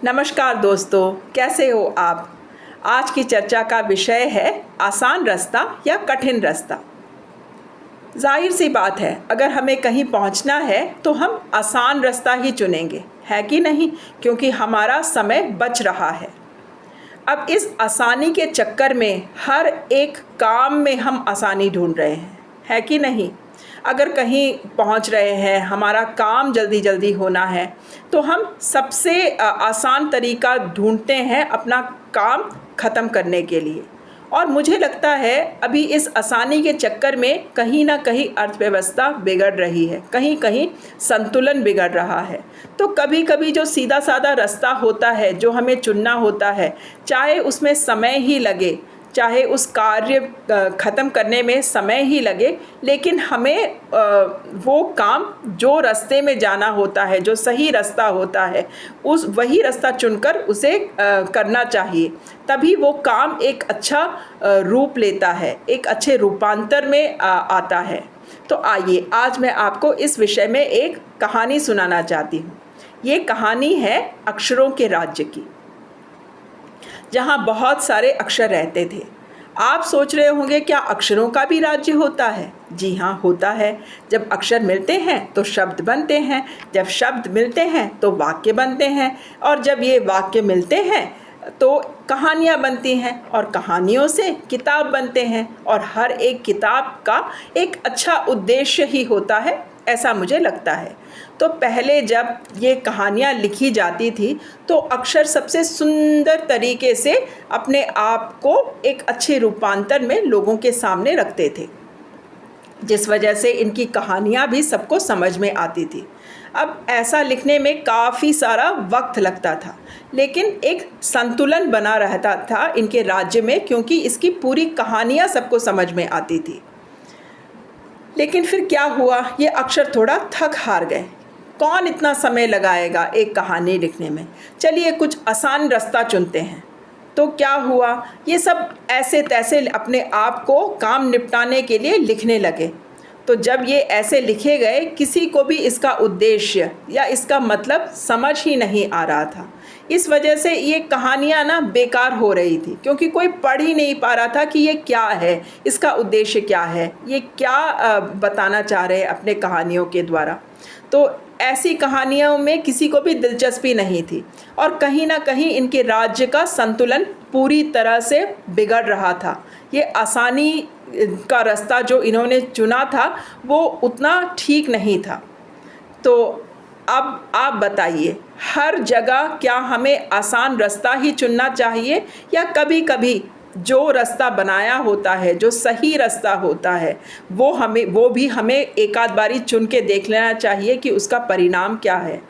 नमस्कार दोस्तों, कैसे हो आप। आज की चर्चा का विषय है आसान रास्ता या कठिन रास्ता। जाहिर सी बात है, अगर हमें कहीं पहुंचना है तो हम आसान रास्ता ही चुनेंगे, है कि नहीं, क्योंकि हमारा समय बच रहा है। अब इस आसानी के चक्कर में हर एक काम में हम आसानी ढूंढ रहे हैं, है कि नहीं। अगर कहीं पहुंच रहे हैं, हमारा काम जल्दी जल्दी होना है, तो हम सबसे आसान तरीका ढूंढते हैं अपना काम ख़त्म करने के लिए। और मुझे लगता है अभी इस आसानी के चक्कर में कहीं ना कहीं अर्थव्यवस्था बिगड़ रही है, कहीं कहीं संतुलन बिगड़ रहा है। तो कभी कभी जो सीधा साधा रास्ता होता है, जो हमें चुनना होता है, चाहे उसमें समय ही लगे, चाहे उस कार्य ख़त्म करने में समय ही लगे, लेकिन हमें वो काम जो रास्ते में जाना होता है, जो सही रास्ता होता है, उस वही रास्ता चुनकर उसे करना चाहिए। तभी वो काम एक अच्छा रूप लेता है, एक अच्छे रूपांतर में आता है। तो आइए, आज मैं आपको इस विषय में एक कहानी सुनाना चाहती हूँ। ये कहानी है अक्षरों के राज्य की, जहाँ बहुत सारे अक्षर रहते थे। आप सोच रहे होंगे, क्या अक्षरों का भी राज्य होता है? जी हाँ, होता है। जब अक्षर मिलते हैं तो शब्द बनते हैं, जब शब्द मिलते हैं तो वाक्य बनते हैं, और जब ये वाक्य मिलते हैं तो कहानियाँ बनती हैं, और कहानियों से किताब बनते हैं। और हर एक किताब का एक अच्छा उद्देश्य ही होता है, ऐसा मुझे लगता है। तो पहले जब ये कहानियाँ लिखी जाती थी तो अक्षर सबसे सुंदर तरीके से अपने आप को एक अच्छे रूपांतर में लोगों के सामने रखते थे, जिस वजह से इनकी कहानियाँ भी सबको समझ में आती थी। अब ऐसा लिखने में काफ़ी सारा वक्त लगता था, लेकिन एक संतुलन बना रहता था इनके राज्य में, क्योंकि इसकी पूरी कहानियाँ सबको समझ में आती थी। लेकिन फिर क्या हुआ, ये अक्षर थोड़ा थक हार गए। कौन इतना समय लगाएगा एक कहानी लिखने में, चलिए कुछ आसान रास्ता चुनते हैं। तो क्या हुआ, ये सब ऐसे तैसे अपने आप को काम निपटाने के लिए लिखने लगे। तो जब ये ऐसे लिखे गए, किसी को भी इसका उद्देश्य या इसका मतलब समझ ही नहीं आ रहा था। इस वजह से ये कहानियाँ ना बेकार हो रही थी, क्योंकि कोई पढ़ ही नहीं पा रहा था कि ये क्या है, इसका उद्देश्य क्या है, ये क्या बताना चाह रहे हैं अपने कहानियों के द्वारा। तो ऐसी कहानियों में किसी को भी दिलचस्पी नहीं थी, और कहीं ना कहीं इनके राज्य का संतुलन पूरी तरह से बिगड़ रहा था। ये आसानी का रास्ता जो इन्होंने चुना था वो उतना ठीक नहीं था। तो अब आप बताइए, हर जगह क्या हमें आसान रास्ता ही चुनना चाहिए, या कभी कभी जो रास्ता बनाया होता है, जो सही रास्ता होता है, वो भी हमें एक आध बारी चुन के देख लेना चाहिए कि उसका परिणाम क्या है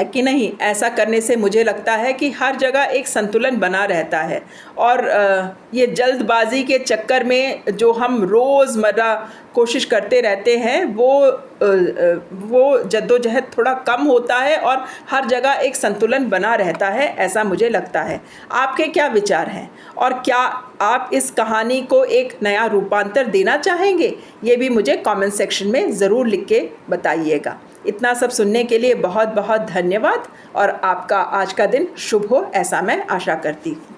कि नहीं। ऐसा करने से मुझे लगता है कि हर जगह एक संतुलन बना रहता है, और ये जल्दबाजी के चक्कर में जो हम रोज़मर्रा कोशिश करते रहते हैं, वो जद्दोजहद थोड़ा कम होता है, और हर जगह एक संतुलन बना रहता है, ऐसा मुझे लगता है। आपके क्या विचार हैं, और क्या आप इस कहानी को एक नया रूपांतर देना चाहेंगे? ये भी मुझे कमेंट सेक्शन में ज़रूर लिख के बताइएगा। इतना सब सुनने के लिए बहुत बहुत धन्यवाद, और आपका आज का दिन शुभ हो, ऐसा मैं आशा करती हूँ।